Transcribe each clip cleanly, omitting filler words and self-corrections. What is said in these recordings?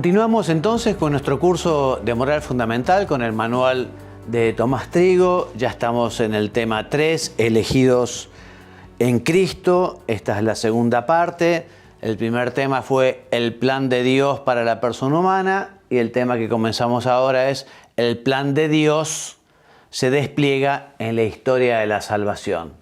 Continuamos entonces con nuestro curso de moral fundamental con el manual de Tomás Trigo. Ya estamos en el tema 3, elegidos en Cristo. Esta es la segunda parte. El primer tema fue el plan de Dios para la persona humana y el tema que comenzamos ahora es el plan de Dios se despliega en la historia de la salvación.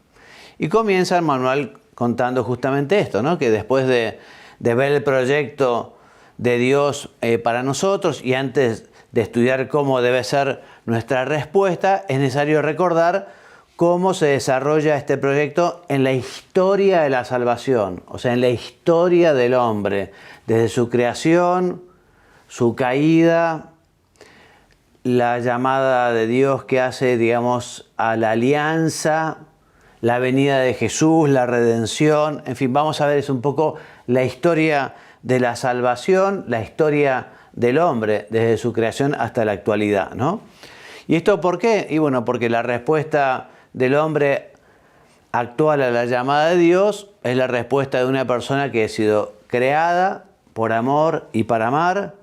Y comienza el manual contando justamente esto, ¿no? Que después de ver el proyecto de Dios para nosotros y antes de estudiar cómo debe ser nuestra respuesta, es necesario recordar cómo se desarrolla este proyecto en la historia de la salvación, o sea, en la historia del hombre, desde su creación, su caída, la llamada de Dios que hace, digamos, a la alianza, la venida de Jesús, la redención, en fin, vamos a ver es un poco la historia de la salvación, la historia del hombre desde su creación hasta la actualidad, ¿no? ¿Y esto por qué? Y bueno, porque la respuesta del hombre actual a la llamada de Dios es la respuesta de una persona que ha sido creada por amor y para amar,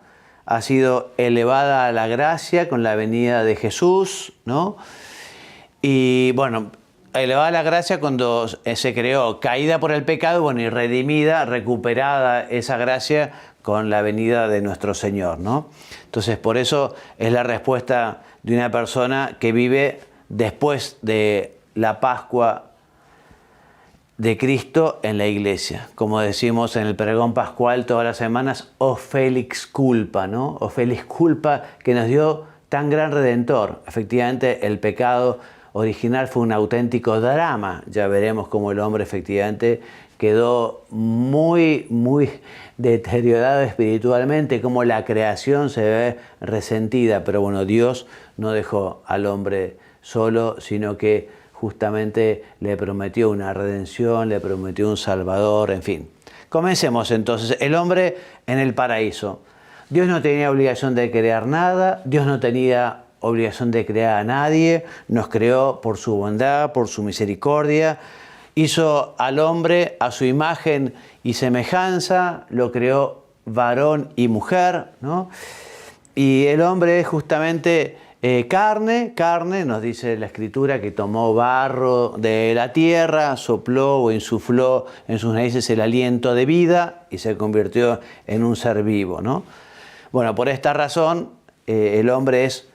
ha sido elevada a la gracia con la venida de Jesús, ¿no? Y bueno, elevada a la gracia cuando se creó, caída por el pecado, bueno, y redimida, recuperada esa gracia con la venida de nuestro Señor, ¿no? Entonces, por eso es la respuesta de una persona que vive después de la Pascua de Cristo en la iglesia. Como decimos en el pregón pascual todas las semanas, o Felix culpa, ¿no? O Felix culpa que nos dio tan gran Redentor. Efectivamente, el pecado original fue un auténtico drama. Ya veremos cómo el hombre efectivamente quedó muy deteriorado espiritualmente, cómo la creación se ve resentida. Pero bueno, Dios no dejó al hombre solo, sino que justamente le prometió una redención, le prometió un salvador, en fin. Comencemos entonces. El hombre en el paraíso. Dios no tenía obligación de crear nada, Dios no tenía obligación de crear a nadie, nos creó por su bondad, por su misericordia, hizo al hombre a su imagen y semejanza, lo creó varón y mujer, ¿no? Y el hombre es justamente carne, nos dice la Escritura, que tomó barro de la tierra, sopló o insufló en sus narices el aliento de vida y se convirtió en un ser vivo, ¿no? Bueno, por esta razón el hombre es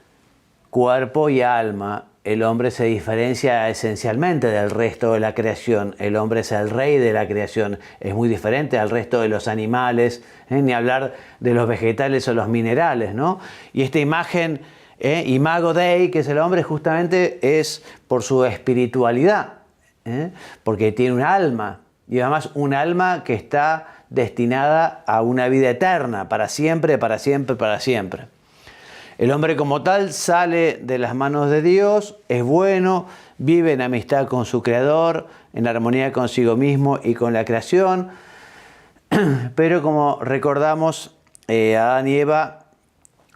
cuerpo y alma. El hombre se diferencia esencialmente del resto de la creación. El hombre es el rey de la creación. Es muy diferente al resto de los animales, ni hablar de los vegetales o los minerales, ¿no? Y esta imagen, imago Dei, que es el hombre, justamente es por su espiritualidad, porque tiene un alma, y además un alma que está destinada a una vida eterna, para siempre, para siempre, para siempre. El hombre como tal sale de las manos de Dios, es bueno, vive en amistad con su Creador, en armonía consigo mismo y con la creación. Pero como recordamos, Adán y Eva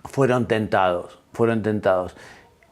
fueron tentados.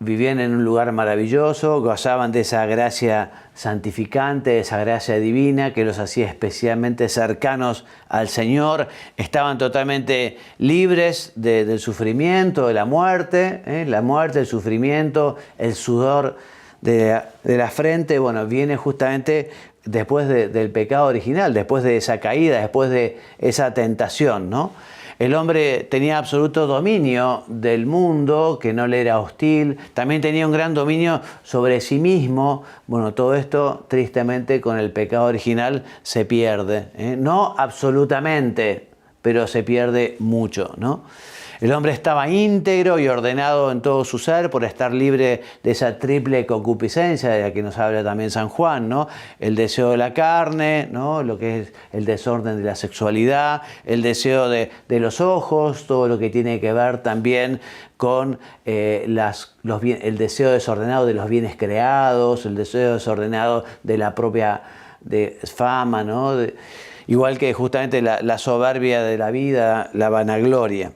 Vivían en un lugar maravilloso, gozaban de esa gracia santificante, de esa gracia divina que los hacía especialmente cercanos al Señor. Estaban totalmente libres del sufrimiento, de la muerte, el sufrimiento, el sudor de la frente. Bueno, viene justamente después del pecado original, después de esa caída, después de esa tentación, ¿no? El hombre tenía absoluto dominio del mundo, que no le era hostil. También tenía un gran dominio sobre sí mismo. Bueno, todo esto, tristemente, con el pecado original se pierde. No absolutamente, pero se pierde mucho, ¿no? El hombre estaba íntegro y ordenado en todo su ser por estar libre de esa triple concupiscencia de la que nos habla también San Juan, ¿no? El deseo de la carne, ¿no? Lo que es el desorden de la sexualidad, el deseo de los ojos, todo lo que tiene que ver también con el deseo desordenado de los bienes creados, el deseo desordenado de la propia fama, ¿no? Igual que justamente la soberbia de la vida, la vanagloria.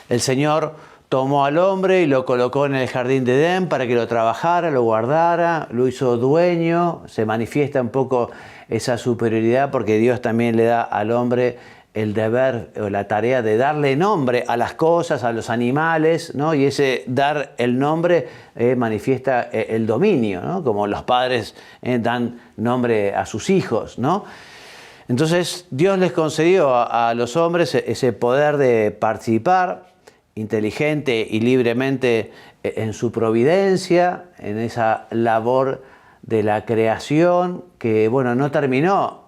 El Señor tomó al hombre y lo colocó en el jardín de Edén para que lo trabajara, lo guardara, lo hizo dueño. Se manifiesta un poco esa superioridad porque Dios también le da al hombre el deber o la tarea de darle nombre a las cosas, a los animales, ¿no? Y ese dar el nombre manifiesta el dominio, ¿no? Como los padres dan nombre a sus hijos, ¿no? Entonces Dios les concedió a los hombres ese poder de participar inteligente y libremente en su providencia, en esa labor de la creación que, bueno, no terminó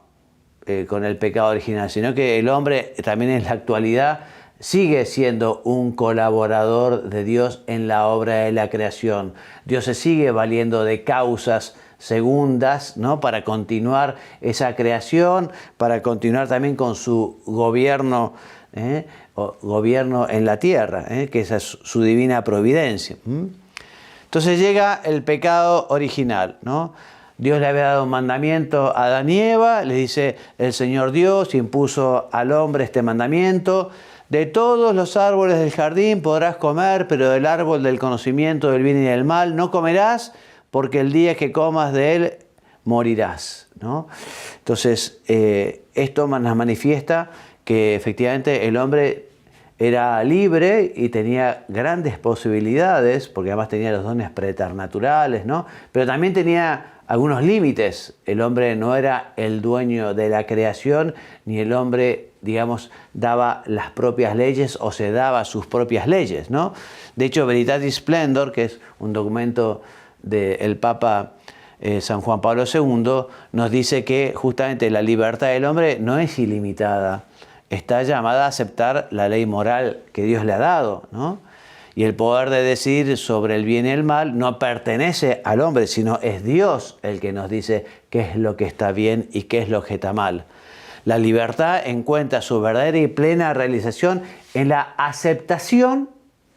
con el pecado original, sino que el hombre también en la actualidad sigue siendo un colaborador de Dios en la obra de la creación. Dios se sigue valiendo de causas segundas, ¿no? Para continuar esa creación, para continuar también con su gobierno, gobierno en la tierra, que esa es su divina providencia. Entonces llega el pecado original, ¿no? Dios le había dado un mandamiento a Adán y Eva, le dice: el Señor Dios impuso al hombre este mandamiento: de todos los árboles del jardín podrás comer, pero del árbol del conocimiento del bien y del mal no comerás, porque el día que comas de él morirás, ¿no? Entonces, esto nos manifiesta que efectivamente el hombre era libre y tenía grandes posibilidades, porque además tenía los dones preternaturales, ¿no? Pero también tenía algunos límites. El hombre no era el dueño de la creación, ni el hombre, digamos, daba las propias leyes o se daba sus propias leyes, ¿no? De hecho, Veritatis Splendor, que es un documento del Papa San Juan Pablo II, nos dice que justamente la libertad del hombre no es ilimitada. Está llamada a aceptar la ley moral que Dios le ha dado, ¿no? Y el poder de decir sobre el bien y el mal no pertenece al hombre, sino es Dios el que nos dice qué es lo que está bien y qué es lo que está mal. La libertad encuentra su verdadera y plena realización en la aceptación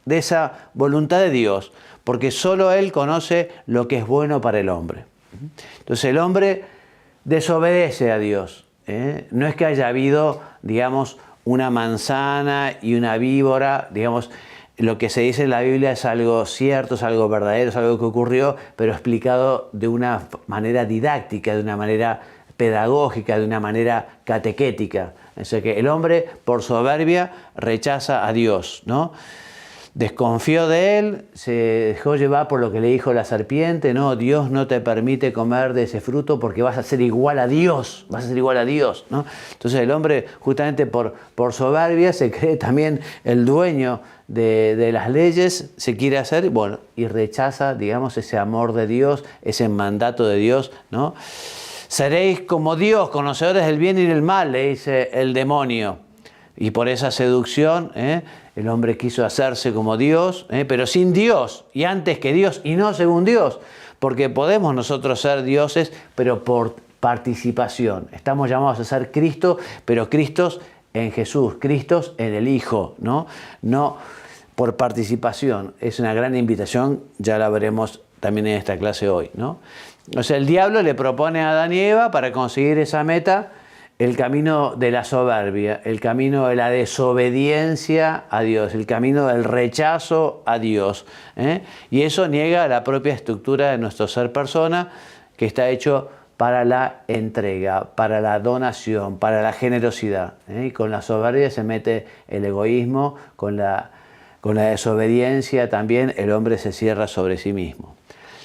de esa voluntad de Dios, porque solo Él conoce lo que es bueno para el hombre. Entonces el hombre desobedece a Dios. No es que haya habido, digamos, una manzana y una víbora, digamos. Lo que se dice en la Biblia es algo cierto, es algo verdadero, es algo que ocurrió, pero explicado de una manera didáctica, de una manera pedagógica, de una manera catequética. O sea que el hombre, por soberbia, rechaza a Dios, ¿no? Desconfió de él, se dejó llevar por lo que le dijo la serpiente: no, Dios no te permite comer de ese fruto porque vas a ser igual a Dios, vas a ser igual a Dios, ¿no? Entonces el hombre, justamente por soberbia, se cree también el dueño de las leyes, se quiere hacer, bueno, y rechaza, digamos, ese amor de Dios, ese mandato de Dios, ¿no? Seréis como Dios, conocedores del bien y del mal, le dice el demonio. Y por esa seducción, el hombre quiso hacerse como Dios, pero sin Dios, y antes que Dios, y no según Dios, porque podemos nosotros ser dioses, pero por participación. Estamos llamados a ser Cristo, pero Cristos en Jesús, Cristos en el Hijo, ¿no? No por participación. Es una gran invitación, ya la veremos también en esta clase hoy, ¿no? O sea, el diablo le propone a Adán y Eva, para conseguir esa meta, el camino de la soberbia, el camino de la desobediencia a Dios, el camino del rechazo a Dios, y eso niega la propia estructura de nuestro ser persona, que está hecho para la entrega, para la donación, para la generosidad, y con la soberbia se mete el egoísmo, con la desobediencia también el hombre se cierra sobre sí mismo.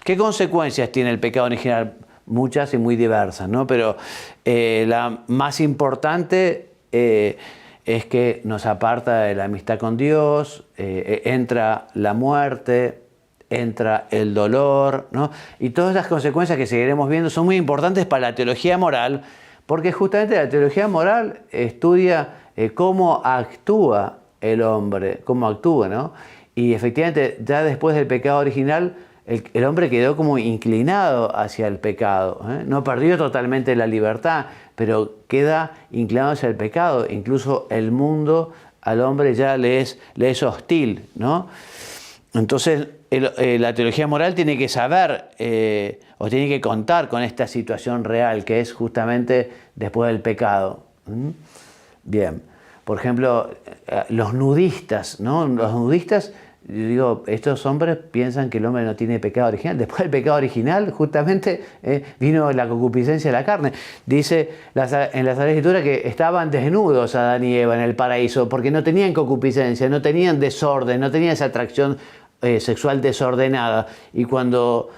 ¿Qué consecuencias tiene el pecado original? Muchas y muy diversas, ¿no? Pero la más importante es que nos aparta de la amistad con Dios, entra la muerte, entra el dolor, ¿no? Y todas las consecuencias que seguiremos viendo son muy importantes para la teología moral, porque justamente la teología moral estudia cómo actúa el hombre, cómo actúa, ¿no? Y efectivamente, ya después del pecado original, el hombre quedó como inclinado hacia el pecado, no perdió totalmente la libertad, pero queda inclinado hacia el pecado. Incluso el mundo al hombre ya le es hostil, ¿no? Entonces la teología moral tiene que saber o tiene que contar con esta situación real que es justamente después del pecado. Bien, por ejemplo, los nudistas, ¿no? Los nudistas yo digo, estos hombres piensan que el hombre no tiene pecado original. Después del pecado original, justamente, vino la concupiscencia de la carne. Dice en la Sagrada Escritura que estaban desnudos Adán y Eva en el paraíso, porque no tenían concupiscencia, no tenían desorden, no tenían esa atracción sexual desordenada. Y cuando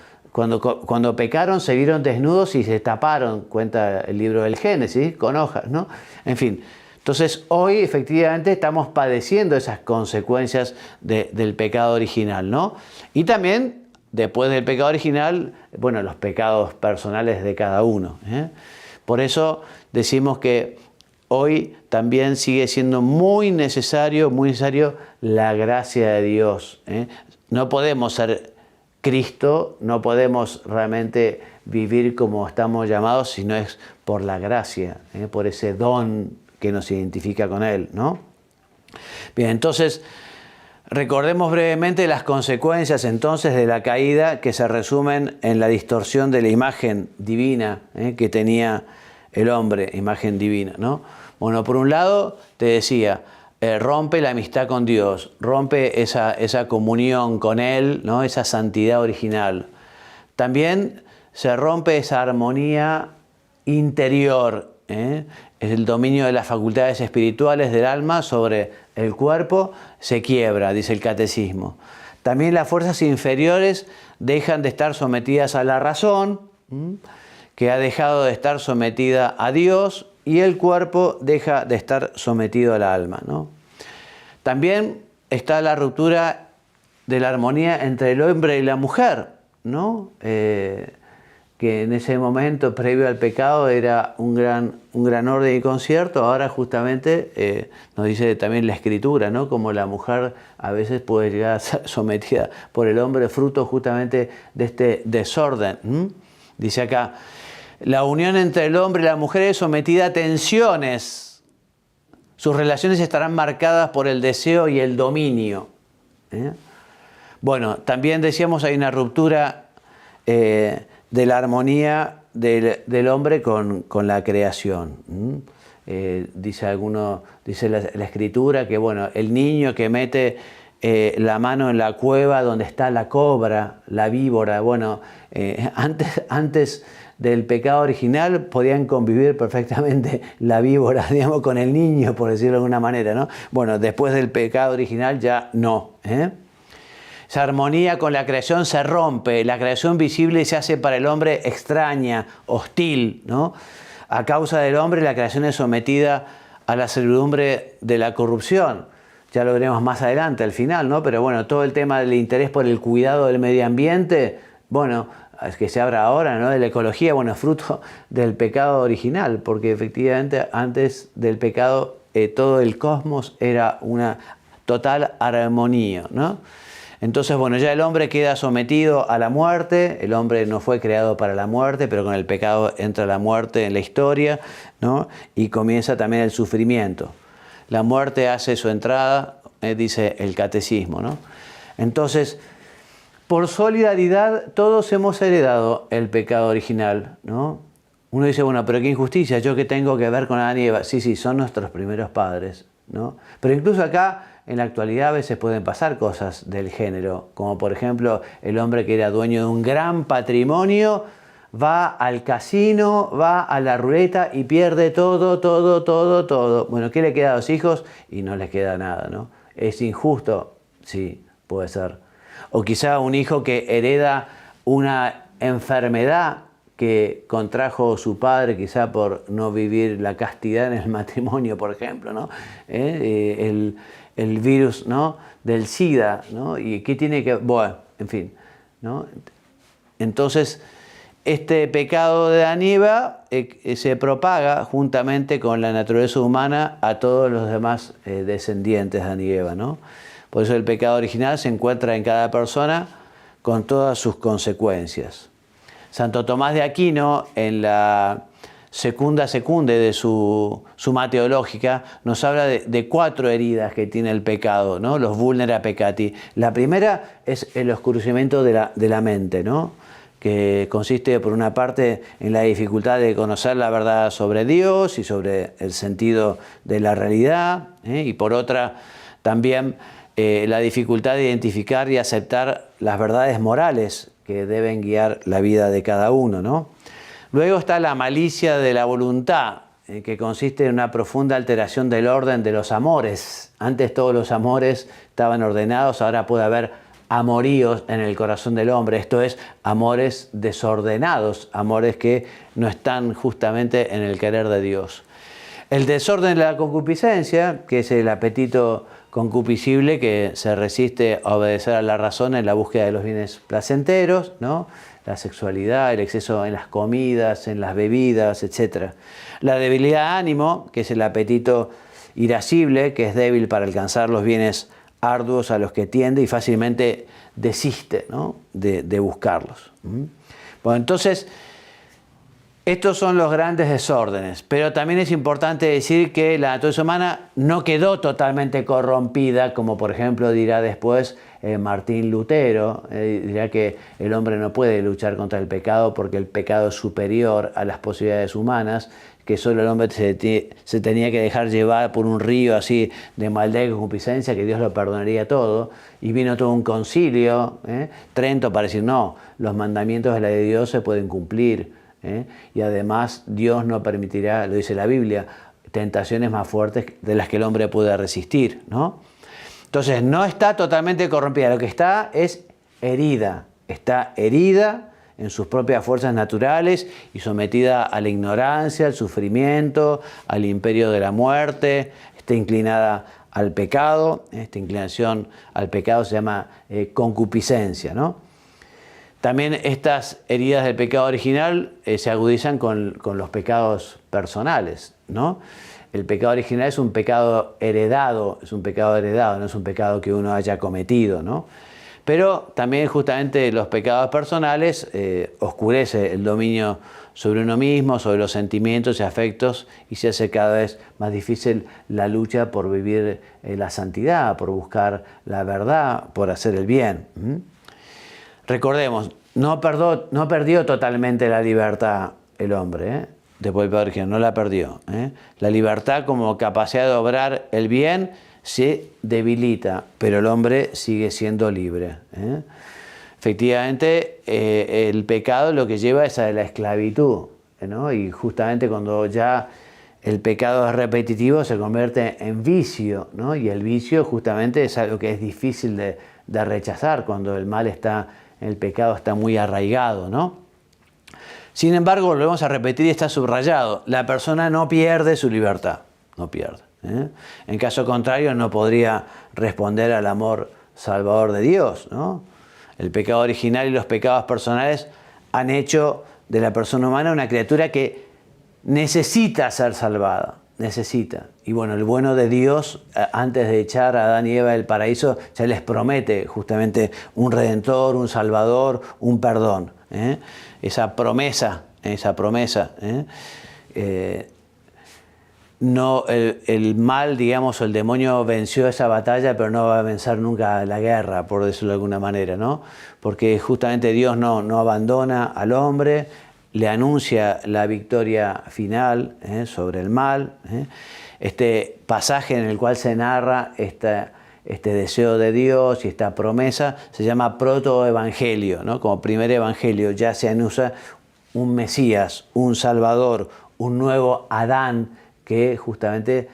pecaron, se vieron desnudos y se taparon, cuenta el libro del Génesis, con hojas, ¿no? En fin. Entonces, hoy efectivamente estamos padeciendo esas consecuencias del pecado original, ¿no? Y también, después del pecado original, bueno, los pecados personales de cada uno, ¿eh? Por eso decimos que hoy también sigue siendo muy necesario la gracia de Dios, ¿eh? No podemos ser Cristo, no podemos realmente vivir como estamos llamados si no es por la gracia, por ese don que nos identifica con Él, ¿no? Bien, entonces, recordemos brevemente las consecuencias entonces de la caída que se resumen en la distorsión de la imagen divina que tenía el hombre, imagen divina, ¿no? Bueno, por un lado, te decía, rompe la amistad con Dios, rompe esa comunión con Él, ¿no? Esa santidad original. También se rompe esa armonía interior, es el dominio de las facultades espirituales del alma sobre el cuerpo, se quiebra, dice el catecismo. También las fuerzas inferiores dejan de estar sometidas a la razón, que ha dejado de estar sometida a Dios, y el cuerpo deja de estar sometido al alma, ¿no? También está la ruptura de la armonía entre el hombre y la mujer, ¿no? Que en ese momento, previo al pecado, era un gran orden y concierto. Ahora justamente nos dice también la Escritura, ¿no? Como la mujer a veces puede llegar a ser sometida por el hombre, fruto justamente de este desorden. Dice acá, la unión entre el hombre y la mujer es sometida a tensiones. Sus relaciones estarán marcadas por el deseo y el dominio. Bueno, también decíamos hay una ruptura de la armonía del hombre con la creación. Dice la Escritura que bueno, el niño que mete la mano en la cueva donde está la cobra, la víbora, bueno, antes del pecado original podían convivir perfectamente la víbora, digamos, con el niño, por decirlo de alguna manera, ¿no? Bueno, después del pecado original ya no, Esa armonía con la creación se rompe, la creación visible se hace para el hombre extraña, hostil, ¿no? A causa del hombre la creación es sometida a la servidumbre de la corrupción. Ya lo veremos más adelante, al final, ¿no? Pero bueno, todo el tema del interés por el cuidado del medio ambiente, bueno, es que se habla ahora, ¿no? De la ecología, bueno, fruto del pecado original, porque efectivamente antes del pecado todo el cosmos era una total armonía, ¿no? Entonces, bueno, ya el hombre queda sometido a la muerte. El hombre no fue creado para la muerte, pero con el pecado entra la muerte en la historia, ¿no? Y comienza también el sufrimiento. La muerte hace su entrada, dice el catecismo, ¿no? Entonces, por solidaridad, todos hemos heredado el pecado original, ¿no? Uno dice, bueno, pero qué injusticia, ¿yo qué tengo que ver con Adán y Eva? Sí, son nuestros primeros padres, ¿no? Pero incluso acá, en la actualidad, a veces pueden pasar cosas del género, como por ejemplo, el hombre que era dueño de un gran patrimonio, va al casino, va a la ruleta y pierde todo. Bueno, ¿qué le queda a los hijos? Y no les queda nada, ¿no? ¿Es injusto? Sí, puede ser. O quizá un hijo que hereda una enfermedad que contrajo su padre, quizá por no vivir la castidad en el matrimonio, por ejemplo, ¿no? El virus, ¿no? Del SIDA, ¿no? ¿Y qué tiene que...? Bueno, en fin, ¿no? Entonces, este pecado de Adán y Eva se propaga juntamente con la naturaleza humana a todos los demás descendientes de Adán y Eva, ¿no? Por eso el pecado original se encuentra en cada persona con todas sus consecuencias. Santo Tomás de Aquino, en la Secunda Secunde de su Summa Teológica, nos habla de 4 heridas que tiene el pecado, ¿no? Los vulnera peccati. La primera es el oscurecimiento de la mente, ¿no? Que consiste, por una parte, en la dificultad de conocer la verdad sobre Dios y sobre el sentido de la realidad, y por otra, también la dificultad de identificar y aceptar las verdades morales que deben guiar la vida de cada uno, ¿no? Luego está la malicia de la voluntad, que consiste en una profunda alteración del orden de los amores. Antes todos los amores estaban ordenados, ahora puede haber amoríos en el corazón del hombre, esto es, amores desordenados, amores que no están justamente en el querer de Dios. El desorden de la concupiscencia, que es el apetito concupiscible que se resiste a obedecer a la razón en la búsqueda de los bienes placenteros, ¿no? La sexualidad, el exceso en las comidas, en las bebidas, etc. La debilidad de ánimo, que es el apetito irascible, que es débil para alcanzar los bienes arduos a los que tiende y fácilmente desiste, ¿no? de buscarlos. Bueno, entonces, estos son los grandes desórdenes, pero también es importante decir que la naturaleza humana no quedó totalmente corrompida, como por ejemplo dirá después Martín Lutero, dirá que el hombre no puede luchar contra el pecado porque el pecado es superior a las posibilidades humanas, que solo el hombre se tenía que dejar llevar por un río así de maldad y concupiscencia, que Dios lo perdonaría todo, y vino todo un concilio, Trento, para decir, no, los mandamientos de la de Dios se pueden cumplir, y además Dios no permitirá, lo dice la Biblia, tentaciones más fuertes de las que el hombre pueda resistir, ¿no? Entonces no está totalmente corrompida, lo que está es herida, está herida en sus propias fuerzas naturales y sometida a la ignorancia, al sufrimiento, al imperio de la muerte, está inclinada al pecado, esta inclinación al pecado se llama concupiscencia, ¿no? También estas heridas del pecado original se agudizan con los pecados personales, ¿no? El pecado original es un pecado heredado, no es un pecado que uno haya cometido, ¿no? Pero también justamente los pecados personales oscurece el dominio sobre uno mismo, sobre los sentimientos y afectos, y se hace cada vez más difícil la lucha por vivir la santidad, por buscar la verdad, por hacer el bien. Recordemos, no perdió totalmente la libertad el hombre, después del pecado original, no la perdió. La libertad como capacidad de obrar el bien se debilita, pero el hombre sigue siendo libre. Efectivamente, el pecado lo que lleva es a la esclavitud, ¿no? Y justamente cuando ya el pecado es repetitivo se convierte en vicio, ¿no? Y el vicio justamente es algo que es difícil de rechazar cuando el mal está, el pecado está muy arraigado, ¿no? Sin embargo, volvemos a repetir y está subrayado, la persona no pierde su libertad, no pierde. En caso contrario, no podría responder al amor salvador de Dios, ¿no? El pecado original y los pecados personales han hecho de la persona humana una criatura que necesita ser salvada, necesita. Y bueno, el bueno de Dios, antes de echar a Adán y Eva del paraíso, ya les promete justamente un redentor, un salvador, un perdón. Esa promesa. No, el mal, digamos, el demonio venció esa batalla, pero no va a vencer nunca la guerra, por decirlo de alguna manera, ¿no? Porque justamente Dios no abandona al hombre, le anuncia la victoria final sobre el mal. Este pasaje en el cual se narra este deseo de Dios y esta promesa se llama protoevangelio, ¿no? Como primer evangelio ya se anuncia un Mesías, un Salvador, un nuevo Adán, que justamente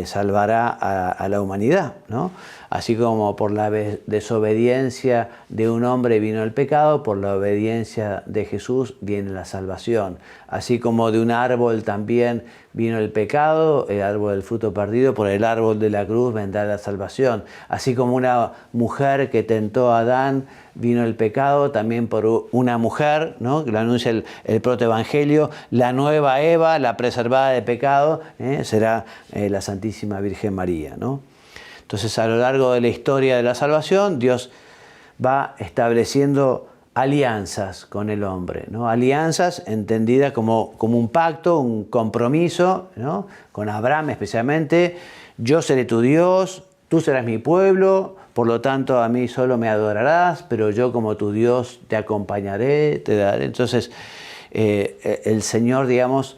salvará a la humanidad, ¿no? Así como por la desobediencia de un hombre vino el pecado, por la obediencia de Jesús viene la salvación. Así como de un árbol también vino el pecado, el árbol del fruto perdido, por el árbol de la cruz vendrá la salvación. Así como una mujer que tentó a Adán, vino el pecado, también por una mujer, ¿no? Que lo anuncia el protoevangelio, la nueva Eva, la preservada de pecado, será la Santísima Virgen María, ¿no? Entonces, a lo largo de la historia de la salvación, Dios va estableciendo alianzas con el hombre, ¿no? Alianzas entendidas como un pacto, un compromiso, ¿no? Con Abraham especialmente, yo seré tu Dios, tú serás mi pueblo, por lo tanto a mí solo me adorarás, pero yo como tu Dios te acompañaré, te daré. Entonces, el Señor, digamos,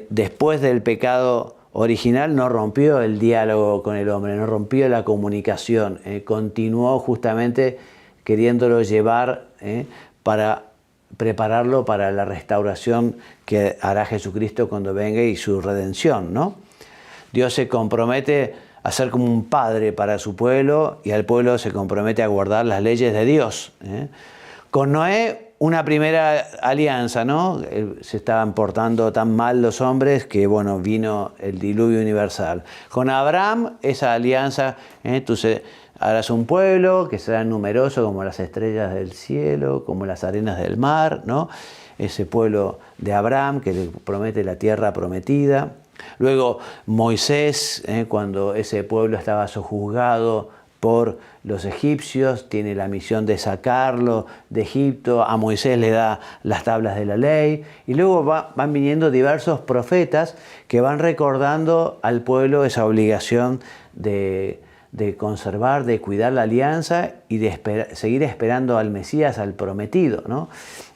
después del pecado original no rompió el diálogo con el hombre, no rompió la comunicación, continuó justamente queriéndolo llevar para prepararlo para la restauración que hará Jesucristo cuando venga y su redención, ¿no? Dios se compromete a ser como un padre para su pueblo y al pueblo se compromete a guardar las leyes de Dios. Con Noé, una primera alianza, ¿no? Se estaban portando tan mal los hombres que, bueno, vino el diluvio universal. Con Abraham, esa alianza, tú harás un pueblo que será numeroso como las estrellas del cielo, como las arenas del mar, ¿no? Ese pueblo de Abraham que le promete la tierra prometida. Luego Moisés, cuando ese pueblo estaba sojuzgado por los egipcios, tiene la misión de sacarlo de Egipto, a Moisés le da las tablas de la ley, y luego van viniendo diversos profetas que van recordando al pueblo esa obligación de conservar, de cuidar la alianza y de seguir esperando al Mesías, al prometido, ¿no?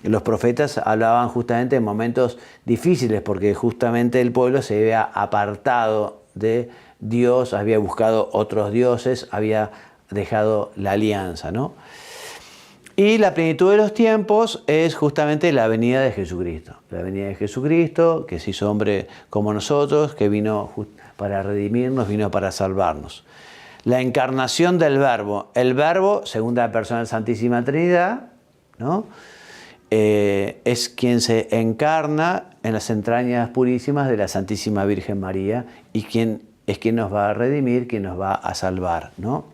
Los profetas hablaban justamente en momentos difíciles porque justamente el pueblo se había apartado de Dios, había buscado otros dioses, había dejado la alianza, ¿no? Y la plenitud de los tiempos es justamente la venida de Jesucristo. La venida de Jesucristo, que se hizo hombre como nosotros, que vino para redimirnos, vino para salvarnos. La encarnación del Verbo. El Verbo, segunda persona de la Santísima Trinidad, ¿no? Es quien se encarna en las entrañas purísimas de la Santísima Virgen María y quien nos va a redimir, quien nos va a salvar, ¿no?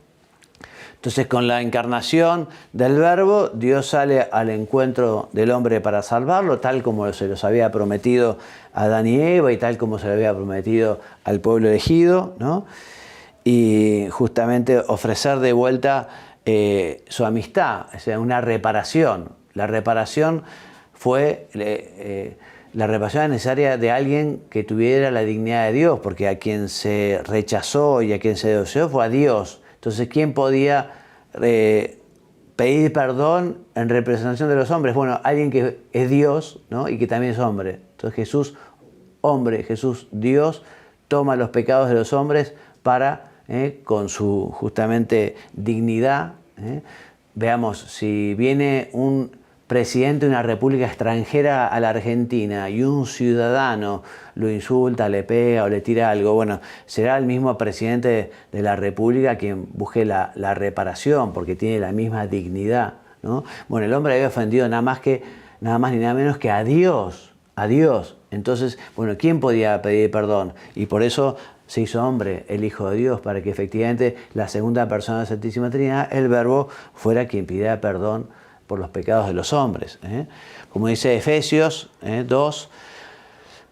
Entonces, con la encarnación del Verbo, Dios sale al encuentro del hombre para salvarlo, tal como se los había prometido a Adán y Eva y tal como se lo había prometido al pueblo elegido, ¿no? Y justamente ofrecer de vuelta su amistad, o sea, una reparación. La reparación fue la reparación necesaria de alguien que tuviera la dignidad de Dios, porque a quien se rechazó y a quien se deseó fue a Dios. Entonces, ¿quién podía pedir perdón en representación de los hombres? Bueno, alguien que es Dios, ¿no? Y que también es hombre. Entonces Jesús, hombre, Jesús, Dios, toma los pecados de los hombres para, con su justamente dignidad, veamos, si viene un presidente de una república extranjera a la Argentina y un ciudadano lo insulta, le pega o le tira algo, bueno, será el mismo presidente de la república quien busque la reparación porque tiene la misma dignidad, ¿no? Bueno, el hombre había ofendido nada más ni nada menos que a Dios, a Dios. Entonces, bueno, ¿quién podía pedir perdón? Y por eso se hizo hombre, el Hijo de Dios, para que efectivamente la segunda persona de la Santísima Trinidad, el Verbo, fuera quien pidiera perdón por los pecados de los hombres. Como dice Efesios 2,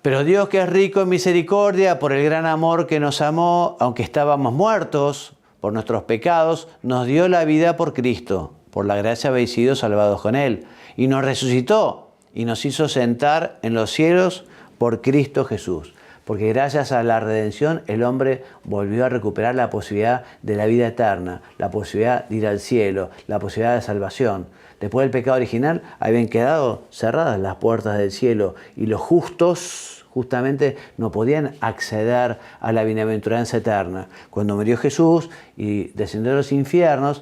pero Dios, que es rico en misericordia, por el gran amor que nos amó, aunque estábamos muertos por nuestros pecados, nos dio la vida por Cristo. Por la gracia habéis sido salvados con Él. Y nos resucitó y nos hizo sentar en los cielos por Cristo Jesús. Porque gracias a la redención el hombre volvió a recuperar la posibilidad de la vida eterna, la posibilidad de ir al cielo, la posibilidad de salvación. Después del pecado original habían quedado cerradas las puertas del cielo y los justos justamente no podían acceder a la bienaventuranza eterna. Cuando murió Jesús y descendió a los infiernos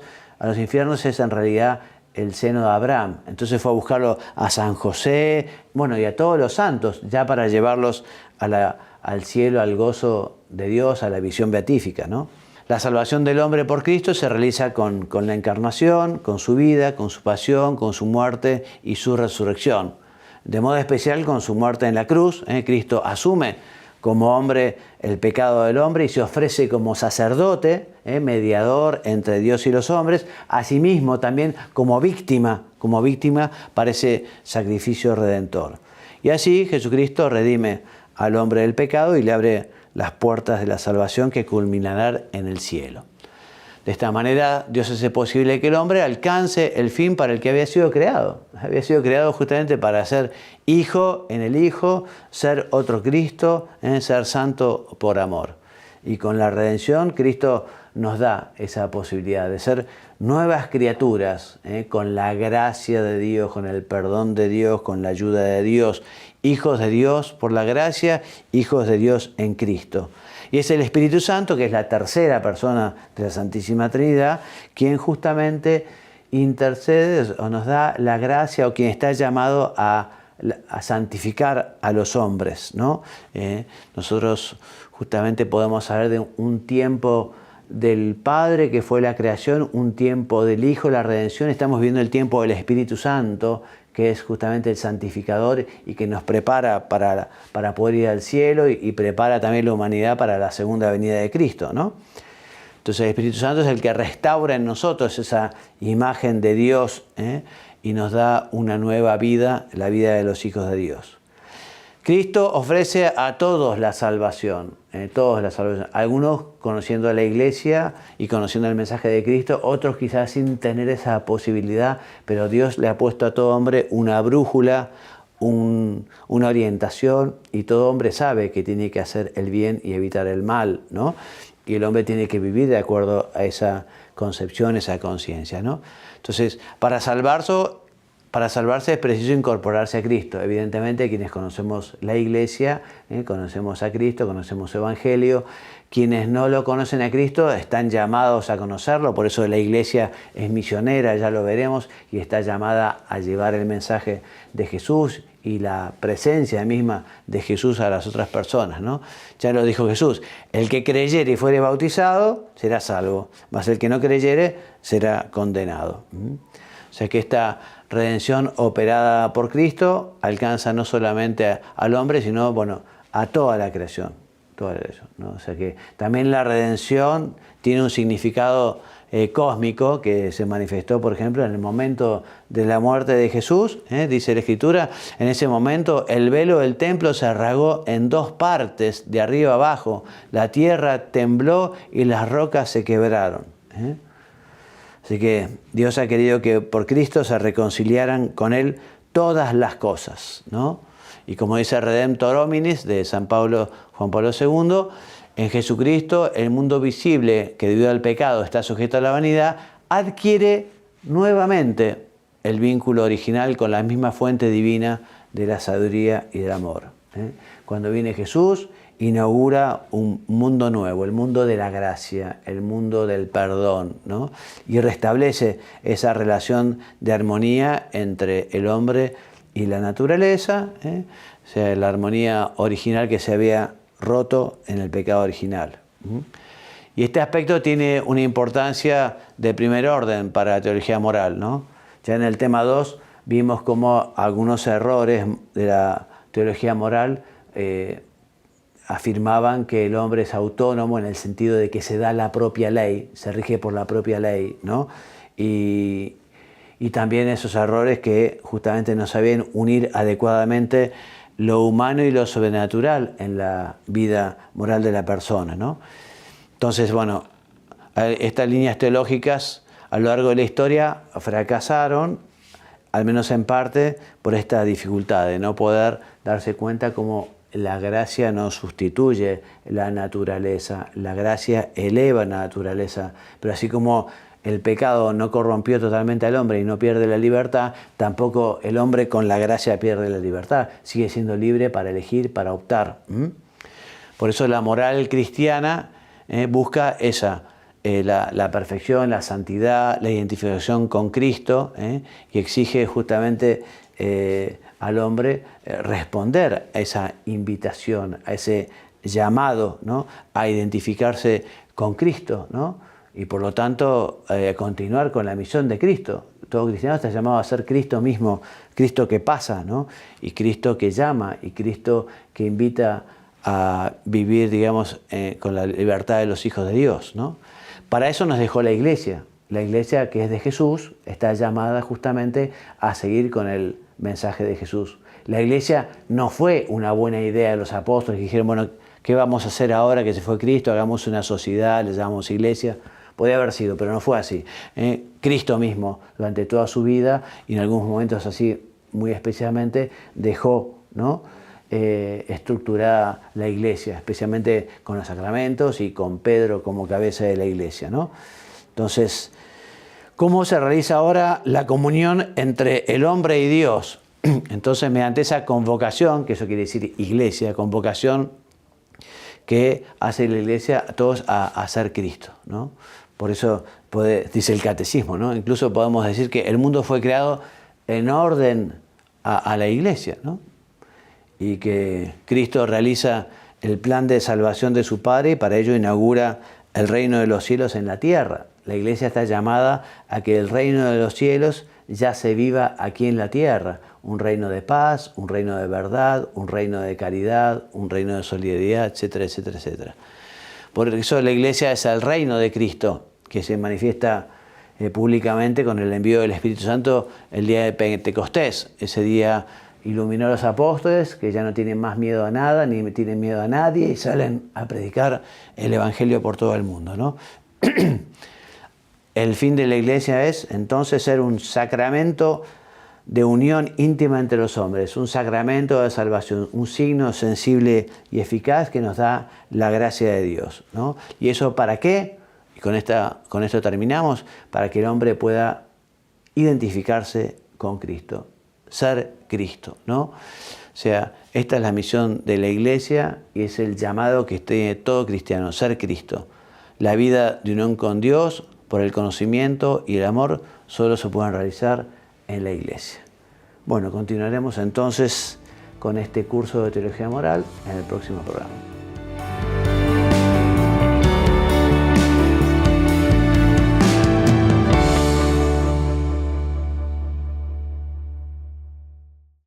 es en realidad el seno de Abraham. Entonces fue a buscarlo a San José, bueno, y a todos los santos, ya para llevarlos al cielo, al gozo de Dios, a la visión beatífica, ¿no? La salvación del hombre por Cristo se realiza con la encarnación, con su vida, con su pasión, con su muerte y su resurrección. De modo especial con su muerte en la cruz, Cristo asume como hombre el pecado del hombre y se ofrece como sacerdote, mediador entre Dios y los hombres, asimismo también como víctima para ese sacrificio redentor. Y así Jesucristo redime al hombre del pecado y le abre las puertas de la salvación que culminarán en el cielo. De esta manera, Dios hace posible que el hombre alcance el fin para el que había sido creado. Había sido creado justamente para ser hijo en el Hijo, ser otro Cristo, ser santo por amor. Y con la redención, Cristo nos da esa posibilidad de ser nuevas criaturas, con la gracia de Dios, con el perdón de Dios, con la ayuda de Dios, hijos de Dios por la gracia, hijos de Dios en Cristo. Y es el Espíritu Santo, que es la tercera persona de la Santísima Trinidad, quien justamente intercede o nos da la gracia, o quien está llamado a santificar a los hombres, ¿no? Nosotros justamente podemos hablar de un tiempo del Padre, que fue la creación, un tiempo del Hijo, la redención. Estamos viendo el tiempo del Espíritu Santo, que es justamente el santificador y que nos prepara para poder ir al cielo y prepara también la humanidad para la segunda venida de Cristo, ¿no? Entonces el Espíritu Santo es el que restaura en nosotros esa imagen de Dios, y nos da una nueva vida, la vida de los hijos de Dios. Cristo ofrece a todos la salvación, todos la salvación. Algunos conociendo a la Iglesia y conociendo el mensaje de Cristo, otros quizás sin tener esa posibilidad, pero Dios le ha puesto a todo hombre una brújula, una orientación, y todo hombre sabe que tiene que hacer el bien y evitar el mal, ¿no? Y el hombre tiene que vivir de acuerdo a esa concepción, esa conciencia, ¿no? Entonces, para salvarse es preciso incorporarse a Cristo. Evidentemente, quienes conocemos la Iglesia, conocemos a Cristo, conocemos su Evangelio. Quienes no lo conocen a Cristo están llamados a conocerlo, por eso la Iglesia es misionera, ya lo veremos, y está llamada a llevar el mensaje de Jesús y la presencia misma de Jesús a las otras personas, ¿no? Ya lo dijo Jesús: el que creyere y fuere bautizado será salvo, mas el que no creyere será condenado. O sea que esta redención operada por Cristo alcanza no solamente al hombre, sino, bueno, a toda la creación. ¿No? O sea que también la redención tiene un significado cósmico que se manifestó, por ejemplo, en el momento de la muerte de Jesús. Dice la Escritura: en ese momento el velo del templo se rasgó en dos partes, de arriba abajo. La tierra tembló y las rocas se quebraron. Así que Dios ha querido que por Cristo se reconciliaran con Él todas las cosas, ¿no? Y como dice Redemptor Hominis de Juan Pablo II, en Jesucristo el mundo visible, que debido al pecado está sujeto a la vanidad, adquiere nuevamente el vínculo original con la misma fuente divina de la sabiduría y del amor. Cuando viene Jesús, inaugura un mundo nuevo, el mundo de la gracia, el mundo del perdón, ¿no? Y restablece esa relación de armonía entre el hombre y la naturaleza, o sea, la armonía original que se había roto en el pecado original. Y este aspecto tiene una importancia de primer orden para la teología moral, ¿no? Ya en el tema 2 vimos cómo algunos errores de la teología moral afirmaban que el hombre es autónomo en el sentido de que se da la propia ley, se rige por la propia ley, ¿no? Y también esos errores que justamente no sabían unir adecuadamente lo humano y lo sobrenatural en la vida moral de la persona, ¿no? Entonces, bueno, estas líneas teológicas a lo largo de la historia fracasaron, al menos en parte, por esta dificultad de no poder darse cuenta cómo la gracia no sustituye la naturaleza, la gracia eleva la naturaleza, pero así como el pecado no corrompió totalmente al hombre y no pierde la libertad, tampoco el hombre con la gracia pierde la libertad, sigue siendo libre para elegir, para optar. Por eso la moral cristiana busca la perfección, la santidad, la identificación con Cristo, y exige justamente al hombre responder a esa invitación, a ese llamado, ¿no? A identificarse con Cristo, ¿no? Y por lo tanto continuar con la misión de Cristo. Todo cristiano está llamado a ser Cristo mismo, Cristo que pasa, ¿no? Y Cristo que llama, y Cristo que invita a vivir, digamos, con la libertad de los hijos de Dios, ¿no? Para eso nos dejó la Iglesia. La Iglesia, que es de Jesús, está llamada justamente a seguir con el mensaje de Jesús. La Iglesia no fue una buena idea de los apóstoles que dijeron: bueno, ¿qué vamos a hacer ahora que se fue Cristo? Hagamos una sociedad, le llamamos Iglesia. Podía haber sido, pero no fue así. Cristo mismo, durante toda su vida, y en algunos momentos así muy especialmente, dejó, ¿no?, estructurada la Iglesia, especialmente con los sacramentos y con Pedro como cabeza de la Iglesia, ¿no? Entonces, ¿Cómo se realiza ahora la comunión entre el hombre y Dios? Entonces, mediante esa convocación, que eso quiere decir iglesia, convocación que hace la iglesia a todos a ser Cristo, ¿no? Por eso dice el catecismo, ¿no? Incluso podemos decir que el mundo fue creado en orden a la iglesia, ¿no? Y que Cristo realiza el plan de salvación de su Padre y para ello inaugura el reino de los cielos en la tierra. La iglesia está llamada a que el reino de los cielos ya se viva aquí en la tierra. Un reino de paz, un reino de verdad, un reino de caridad, un reino de solidaridad, etcétera, etcétera, etcétera. Por eso la iglesia es el reino de Cristo, que se manifiesta públicamente con el envío del Espíritu Santo el día de Pentecostés. Ese día iluminó a los apóstoles, que ya no tienen más miedo a nada, ni tienen miedo a nadie, y salen a predicar el Evangelio por todo el mundo, ¿no? El fin de la iglesia es entonces ser un sacramento de unión íntima entre los hombres, un sacramento de salvación, un signo sensible y eficaz que nos da la gracia de Dios, ¿no? ¿Y eso para qué? Y con esto terminamos, para que el hombre pueda identificarse con Cristo, ser Cristo, ¿no? O sea, esta es la misión de la iglesia y es el llamado que tiene todo cristiano, ser Cristo. La vida de unión con Dios, por el conocimiento y el amor, solo se pueden realizar en la iglesia. Bueno, continuaremos entonces con este curso de teología moral en el próximo programa.